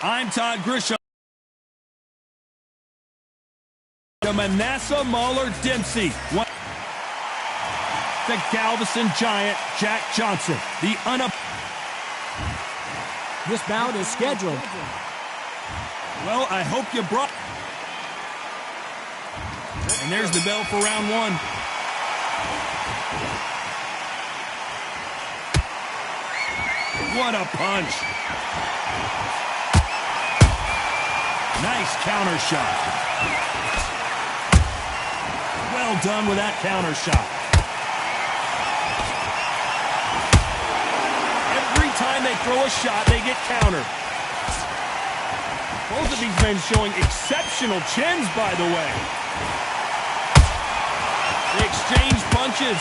I'm Todd Grisham. The Manasseh Mauler Dempsey. The Galveston Giant, Jack Johnson. This bout is scheduled. Well, I hope you brought... And there's the bell for round one. What a punch. Nice counter shot. Well done with that counter shot. Every time they throw a shot, they get countered. Both of these men showing exceptional chins, by the way. They exchange punches.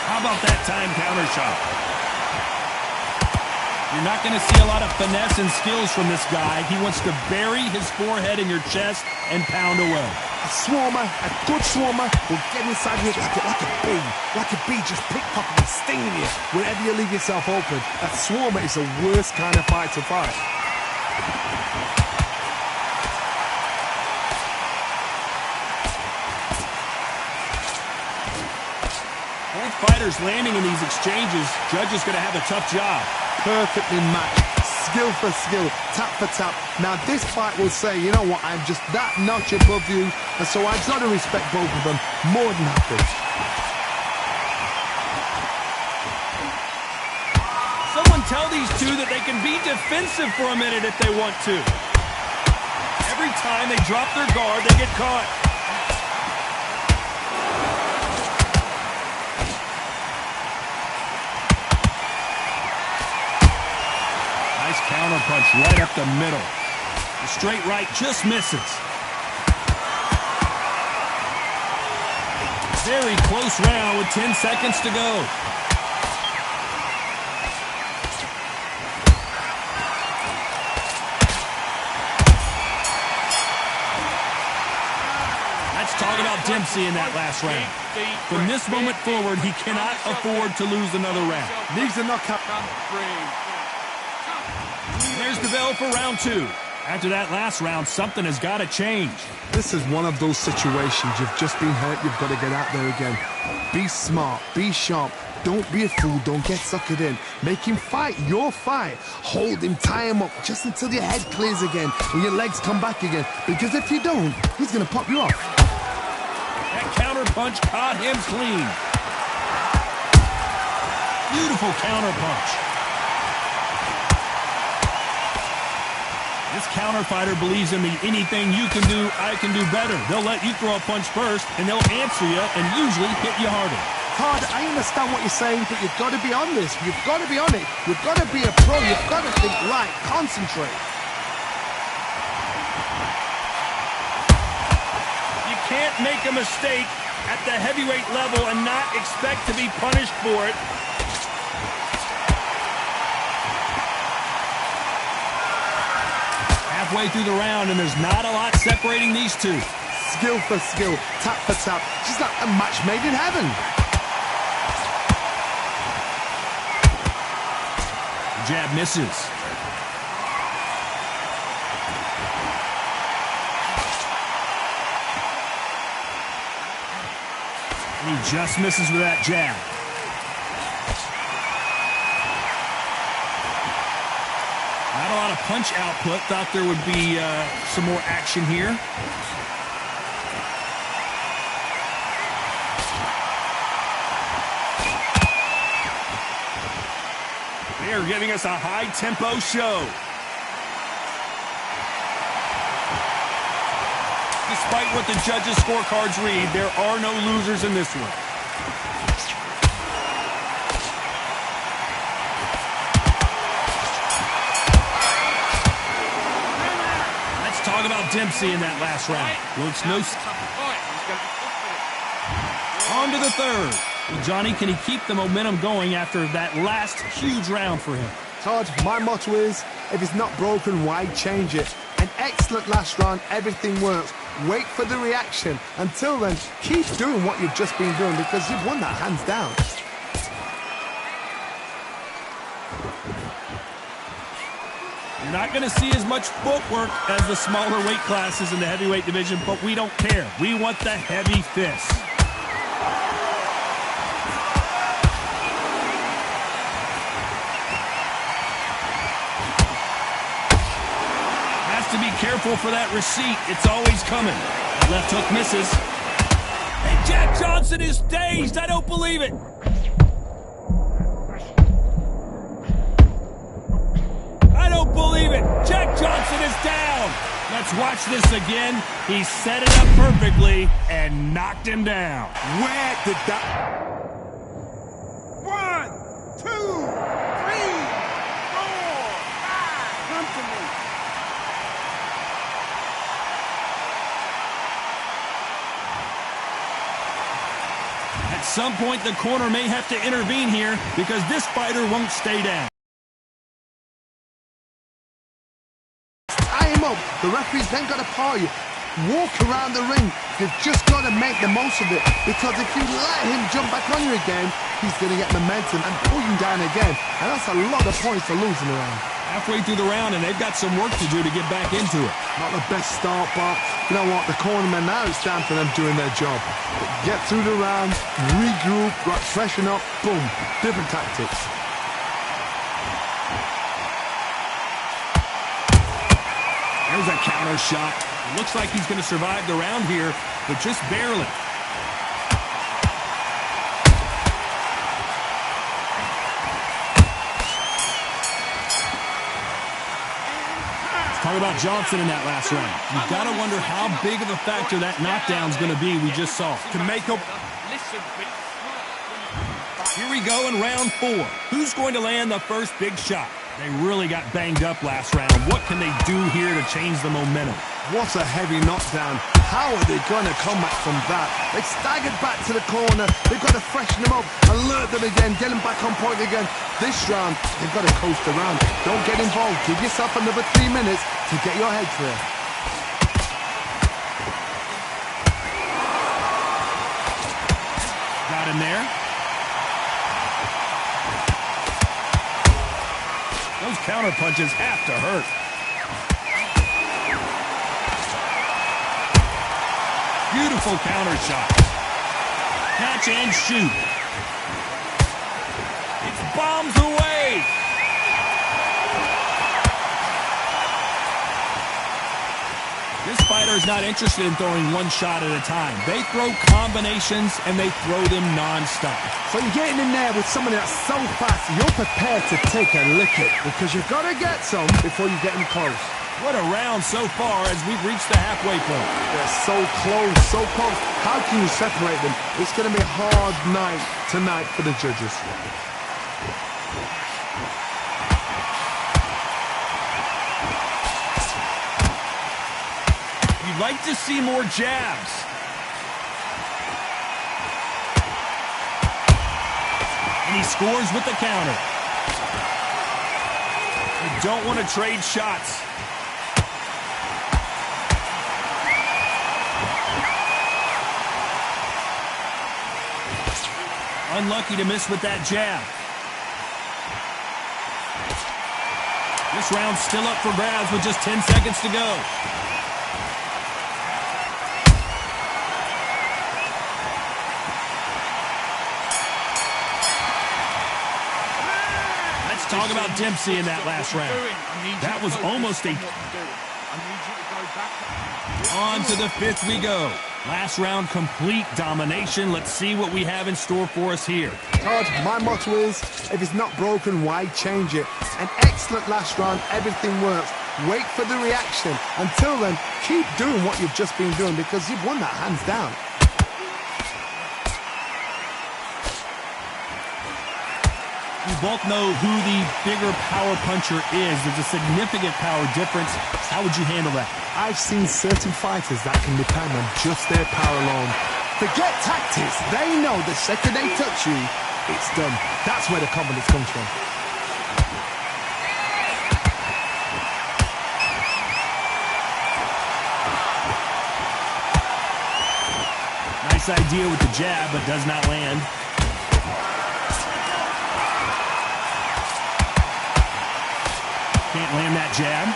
How about that time counter shot? You're not going to see a lot of finesse and skills from this guy. He wants to bury his forehead in your chest and pound away. A swarmer, a good swarmer, will get inside you like a bee, just pickpocketing, stinging you wherever you leave yourself open. A swarmer is the worst kind of fight to fight. Both fighters landing in these exchanges. Judge is going to have a tough job. Perfectly matched, skill for skill, tap for tap. Now this fight will say, you know what, I'm just that notch above you, and so I've got to respect both of them more than happy. Someone tell these two that they can be defensive for a minute if they want to. Every time they drop their guard, they get caught. Counter punch right up the middle. The straight right just misses. Very close round with 10 seconds to go. Let's talk about Dempsey in that last round. From this moment forward, he cannot afford to lose another round. Needs a knockout. There's the bell for round two. After that last round, something has got to change. This is one of those situations. You've just been hurt. You've got to get out there again. Be smart. Be sharp. Don't be a fool. Don't get suckered in. Make him fight your fight. Hold him. Tie him up just until your head clears again and your legs come back again. Because if you don't, he's going to pop you off. That counter punch caught him clean. Beautiful counter punch. This counter fighter believes in me. Anything you can do, I can do better. They'll let you throw a punch first, and they'll answer you and usually hit you harder. Todd, I understand what you're saying, but you've got to be on this. You've got to be on it. You've got to be a pro. You've got to think right. Concentrate. You can't make a mistake at the heavyweight level and not expect to be punished for it. Halfway through the round, and there's not a lot separating these two. Skill for skill, tap for tap. Just like a match made in heaven. The jab misses. And he just misses with that jab. Not a lot of punch output. Thought there would be some more action here. They are giving us a high-tempo show. Despite what the judges' scorecards read, there are no losers in this one. Talk about Dempsey in that last round. Well, it's no... On to the third. Well, Johnny, can he keep the momentum going after that last huge round for him? Todd, my motto is, if it's not broken, why change it? An excellent last round, everything works. Wait for the reaction. Until then, keep doing what you've just been doing because you've won that hands down. You're not going to see as much footwork as the smaller weight classes in the heavyweight division, but we don't care. We want the heavy fists. Has to be careful for that receipt. It's always coming. That left hook misses. And Jack Johnson is dazed. I don't believe it. I don't believe it. Jack Johnson is down. Let's watch this again. He set it up perfectly and knocked him down. Where did that... 1, 2, 3, 4, 5. Come to me. At some point, the corner may have to intervene here because this fighter won't stay down. Tie him up. The referee's then got to paw you. Walk around the ring. You've just got to make the most of it, because if you let him jump back on you again, he's going to get momentum and pull you down again. And that's a lot of points for losing around. Halfway through the round, and they've got some work to do to get back into it. Not the best start, but you know what? The cornermen, now it's time for them doing their job. Get through the round, regroup, freshen up, boom. Different tactics. There's a counter shot. It looks like he's going to survive the round here, but just barely. Talk about Johnson in that last round. You've got to wonder how big of a factor that knockdown's going to be we just saw. To make up. Here we go in round 4. Who's going to land the first big shot? They really got banged up last round. What can they do here to change the momentum? What a heavy knockdown. How are they going to come back from that? They staggered back to the corner. They've got to freshen them up, alert them again, get them back on point again. This round, they've got to coast around. Don't get involved. Give yourself another 3 minutes to get your head clear. Got him there. Those counter punches have to hurt. Beautiful counter shot. Catch and shoot. It's bombs away. This fighter is not interested in throwing one shot at a time. They throw combinations and they throw them non-stop. So you're getting in there with somebody that's so fast, you're prepared to take a licking, because you've got to get some before you get in close. What a round so far as we've reached the halfway point. They're so close, so close. How can you separate them? It's going to be a hard night tonight for the judges. You'd like to see more jabs. And he scores with the counter. You don't want to trade shots. Unlucky to miss with that jab. This round's still up for grabs with just 10 seconds to go. Let's talk about Dempsey in that last round. That was almost a... On to the 5th we go. Last round, complete domination. Let's see what we have in store for us here. Todd, my motto is, if it's not broken, why change it? An excellent last round, everything works. Wait for the reaction. Until then, keep doing what you've just been doing, because you've won that hands down. You both know who the bigger power puncher is. There's a significant power difference. How would you handle that? I've seen certain fighters that can depend on just their power alone. Forget tactics. They know the second they touch you, it's done. That's where the confidence comes from. Nice idea with the jab, but does not land. Can't land that jab.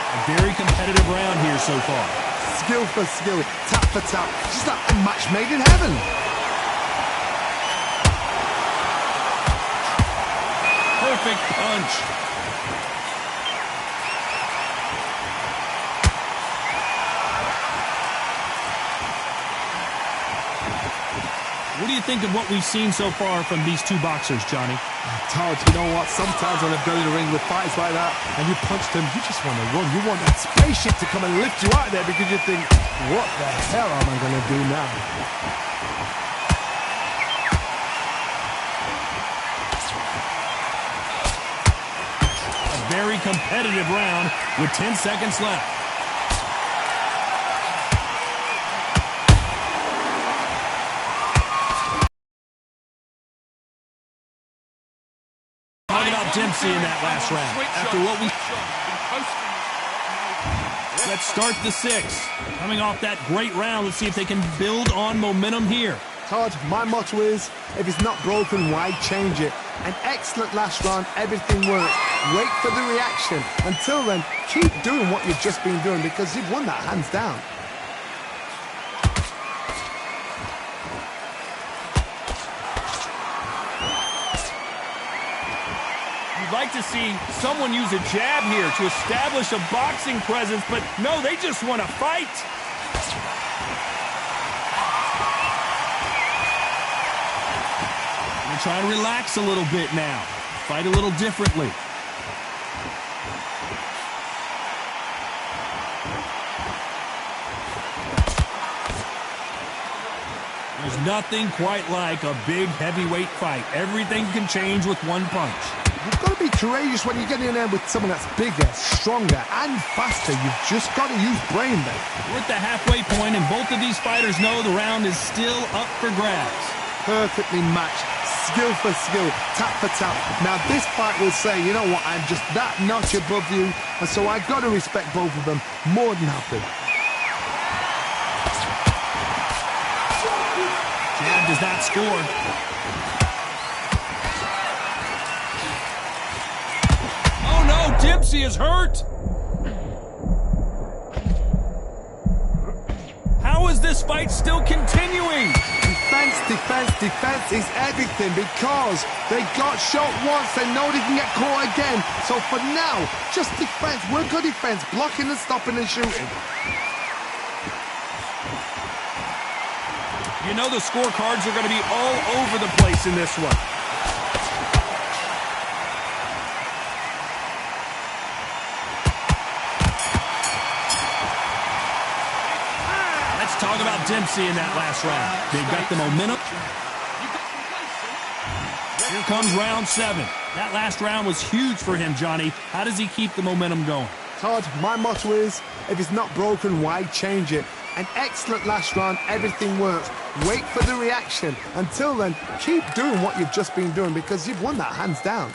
A very competitive round here so far. Skill for skill, tap for tap, just like a match made in heaven. Perfect punch. What do you think of what we've seen so far from these two boxers, Johnny? Todd, you know what? Sometimes when I've gone in the ring with fights like that and you punch them, you just want to run. You want that spaceship to come and lift you out there because you think, what the hell am I going to do now? A very competitive round with 10 seconds left. Dempsey in that last round. After what we... Let's start the sixth. Coming off that great round, let's see if they can build on momentum here. Todd, my motto is, if it's not broken, why change it? An excellent last round, everything works. Wait for the reaction. Until then, keep doing what you've just been doing because you've won that hands down. Like to see someone use a jab here to establish a boxing presence, but no, they just want to fight. They're trying to relax a little bit now, fight a little differently. There's nothing quite like a big heavyweight fight. Everything can change with one punch. You've got to be courageous when you get in there with someone that's bigger, stronger, and faster. You've just got to use brain then. We're at the halfway point, and both of these fighters know the round is still up for grabs. Perfectly matched, skill for skill, tap for tap. Now this fight will say, you know what, I'm just that notch above you, and so I've got to respect both of them more than happy. Jab does not score. Dempsey is hurt. How is this fight still continuing? Defense, defense, defense is everything because they got shot once. They know they can get caught again. So for now, just defense. Work on defense, blocking and stopping and shooting. You know the scorecards are going to be all over the place in this one. Talk about Dempsey in that last round. They've got the momentum. Here comes round 7. That last round was huge for him, Johnny. How does he keep the momentum going? Todd, my motto is, if it's not broken, why change it? An excellent last round, everything works. Wait for the reaction. Until then, keep doing what you've just been doing because you've won that hands down.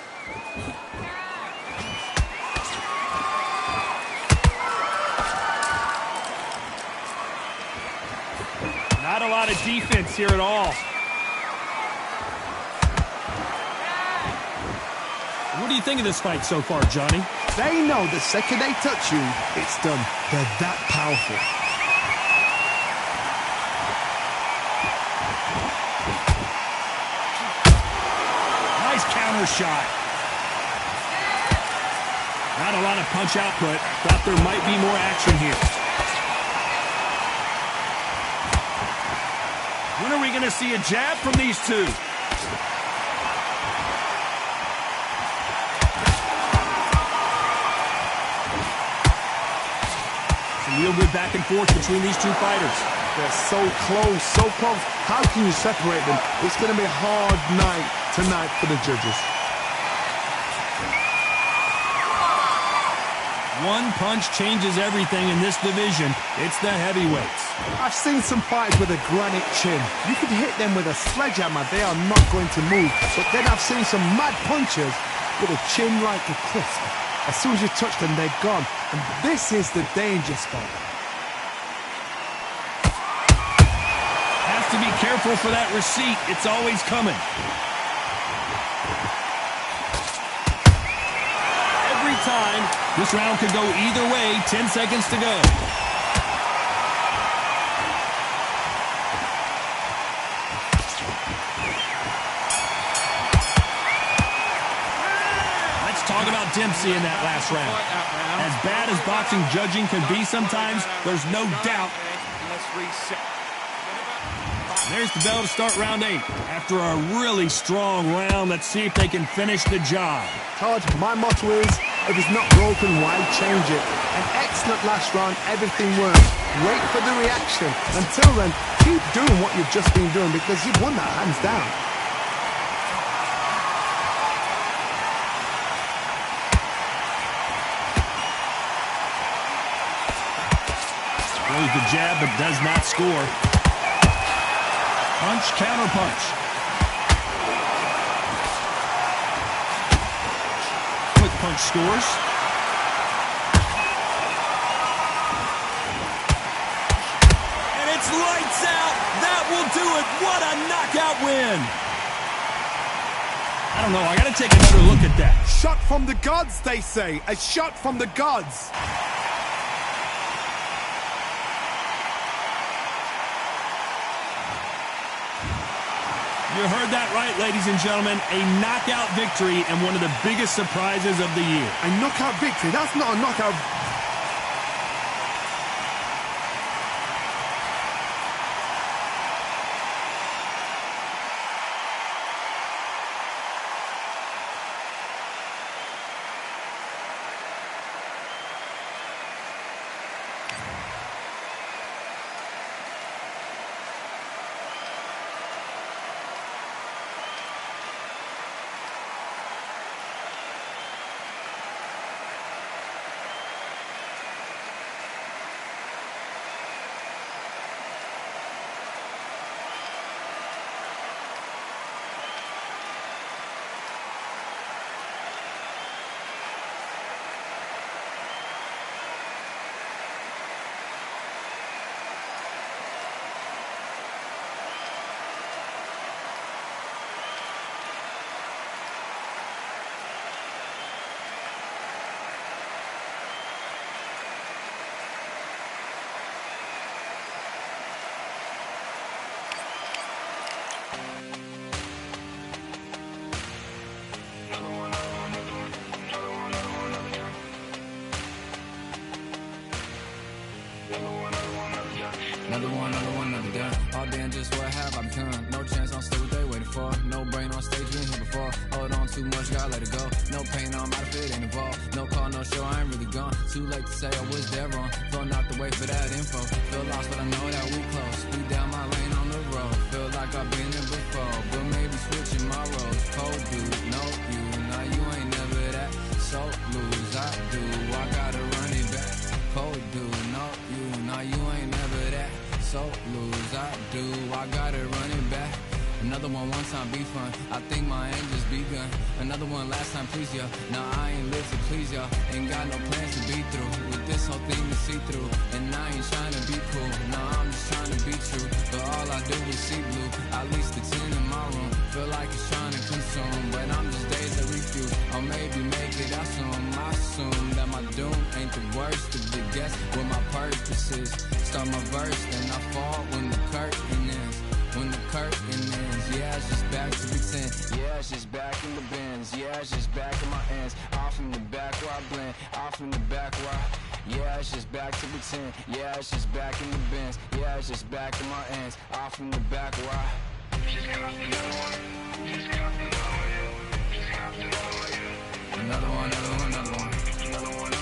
Not a lot of defense here at all. What do you think of this fight so far, Johnny? They know the second they touch you, it's done. They're that powerful. Nice counter shot. Not a lot of punch output. Thought there might be more action here. When are we going to see a jab from these two? Some real good back and forth between these two fighters. They're so close, so close. How can you separate them? It's going to be a hard night tonight for the judges. One punch changes everything in this division. It's the heavyweights. I've seen some fighters with a granite chin. You could hit them with a sledgehammer, they are not going to move. But then I've seen some mad punchers with a chin like a crisp. As soon as you touch them, they're gone. And this is the danger spot. Has to be careful for that receipt. It's always coming. Every time. This round could go either way. 10 seconds to go. Let's talk about Dempsey in that last round. As bad as boxing judging can be sometimes, there's no doubt. Let's reset. There's the bell to start round 8. After a really strong round, let's see if they can finish the job. Todd, my motto is, if it's not broken, why change it? An excellent last round, everything works. Wait for the reaction. Until then, keep doing what you've just been doing because you've won that hands down. Throws the jab but does not score. Punch, counter punch. Quick punch scores. And it's lights out. That will do it. What a knockout win. I don't know. I got to take another look at that. Shot from the gods, they say. A shot from the gods. You heard that right, ladies and gentlemen. A knockout victory and one of the biggest surprises of the year. A knockout victory? That's not a knockout. Another gun. All damn, just what have I become? No chance, I'll stay what they waiting for. No brain on stage, been here before. Hold on too much, gotta let it go. No pain, I'm out of it, ain't involved. No call, no show, I ain't really gone. Too late to say I was dead wrong. Throwing out the way for that info. Feel lost, but I know that we close. We down my lane on the road. Feel like I've been there before, but maybe switching my roles. Cold dude, no you, now you ain't never that. So lose, I do, I gotta run it back. Cold dude, no you, now you ain't never that. So lose, I do, I gotta run it back. Another one time be fun, I think my aim just begun. Another one last time please ya. Nah, I ain't live to please ya. Ain't got no plans to be through with this whole thing to see through. And I ain't trying to be cool, nah, I'm just trying to be true. But all I do is see blue, at least the 10 in my room. Feel like it's trying to consume, but I'm just days that refuse. Or maybe make it out soon. I assume that my doom ain't the worst of the guess what my purpose is. Start my verse, then I fall when the curtain ends. When the curtain ends, yeah, it's just back to pretend. Yeah, it's just back in the bins. Yeah, it's just back in my ends. Off in the back where I blend. Off in the back where I... Yeah, it's just back to pretend. Yeah, it's just back in the bins. Yeah, it's just back in my ends. Off in the back where I... Another one, another one, another one. Another one.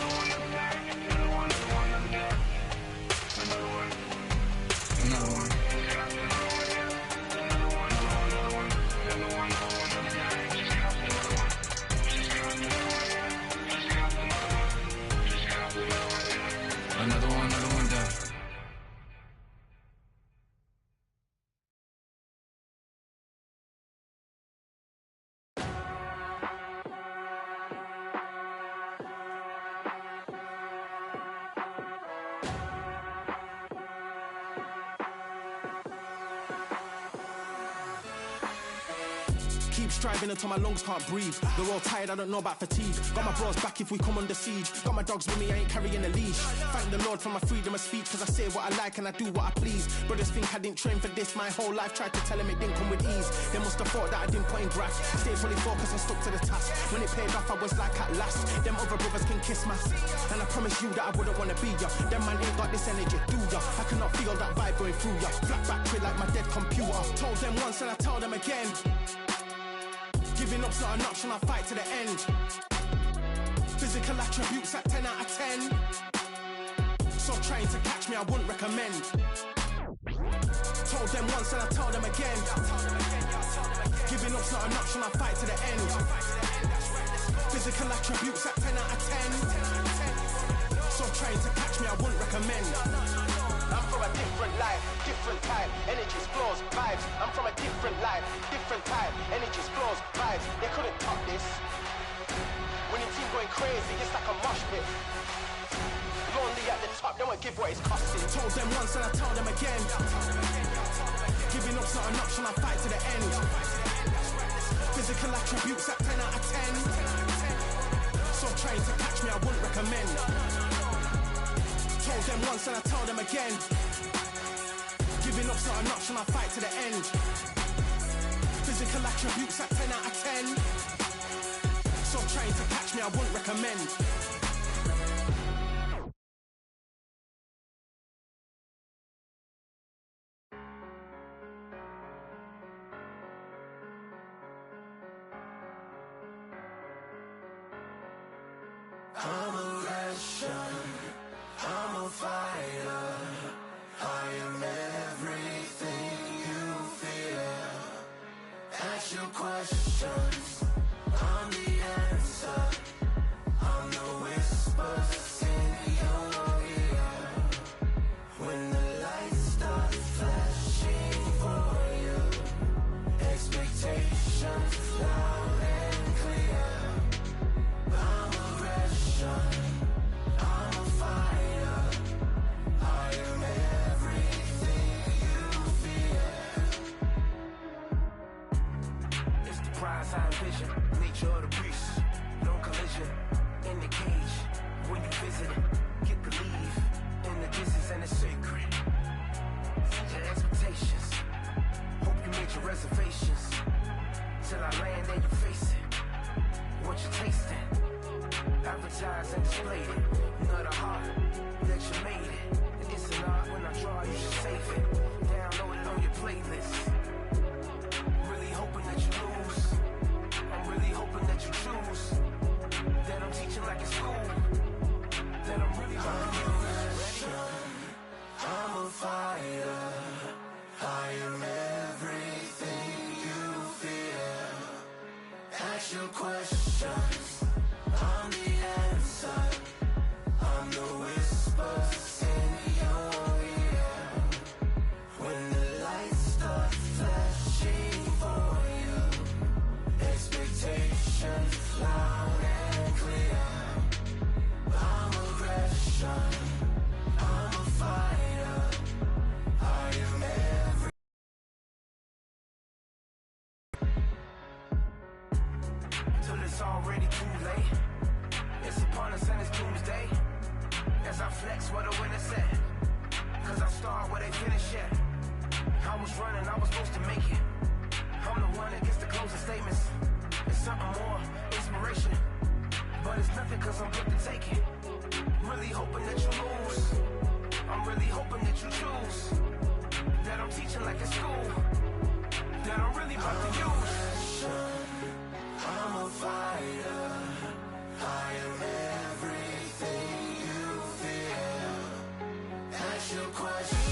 Another one done. Keep striving until my lungs can't breathe. They're all tired, I don't know about fatigue. Got my bros back if we come under siege. Got my dogs with me, I ain't carrying a leash. Thank the Lord for my freedom of speech, cause I say what I like and I do what I please. Brothers think I didn't train for this my whole life. Tried to tell them it didn't come with ease. They must have thought that I didn't put in graft. Stayed fully focused and stuck to the task. When it paid off, I was like at last. Them other brothers can kiss my ass. And I promise you that I wouldn't wanna be ya. Them man ain't got this energy, do ya? I cannot feel that vibe going through ya. Flat battery like my dead computer. Told them once and I tell them again. Giving up's not an option, I fight to the end. Physical attributes at 10 out of 10. So trying to catch me, I wouldn't recommend. Told them once and I tell them again. Giving up's not an option, I fight to the end. Physical attributes at 10 out of 10. So trying to catch me, I wouldn't recommend. I'm from a different life, different time. Energies, flows, vibes. I'm from a different life, different time. Energies, flows, vibes. They couldn't top this. Winning team going crazy, it's like a mosh pit. Lonely at the top, they won't give what it's costing. Told them once and I tell them again. Giving up's not an option, I fight to the end. Physical attributes at 10 out of 10. So trying to catch me, I wouldn't recommend. Told them once and I tell them again. Giving up's not an option, I fight to the end. Physical attributes at 10 out of 10. So trying to catch me, I wouldn't recommend. I'm a Russian, I'm a fighter. I am everything you fear. Ask your questions, I'm the answer. I'm the whispers in your ear. When the lights start flashing for you, expectations loud and clear. I'm a Russian, I'm a fighter. I am everything you fear. It's the prize I envision, nature of the beast. No collision, in the cage. When you visit it, get the leave. In the distance and it's sacred. Set your expectations, hope you made your reservations. Till I land and you face it, what you tasting. Advertise and display it. Not a heart that you made it. It's an art when I draw, you should save it. Download it on your playlist. Really hoping that you lose. I'm really hoping that you choose. That I'm teaching like it's school. That I'm really about to use. I'm a fighter. I am everything you fear. Ask your questions. I'm the answer. I'm the whispers in your ear. When the lights start flashing for you, expectations loud and clear. I'm a Russian, I'm a fighter. I am every. Till it's already too late. It's upon us and it's Tuesday. As I flex where the winner's at. Cause I start where they finish at. I was running, I was supposed to make it. I'm the one that gets the closing statements. It's something more, inspiration. But it's nothing cause I'm quick to take it. Really hoping that you lose. I'm really hoping that you choose. That I'm teaching like it's school. That I'm really about to use. I'm a fighter. I am everything you fear. Ask your question.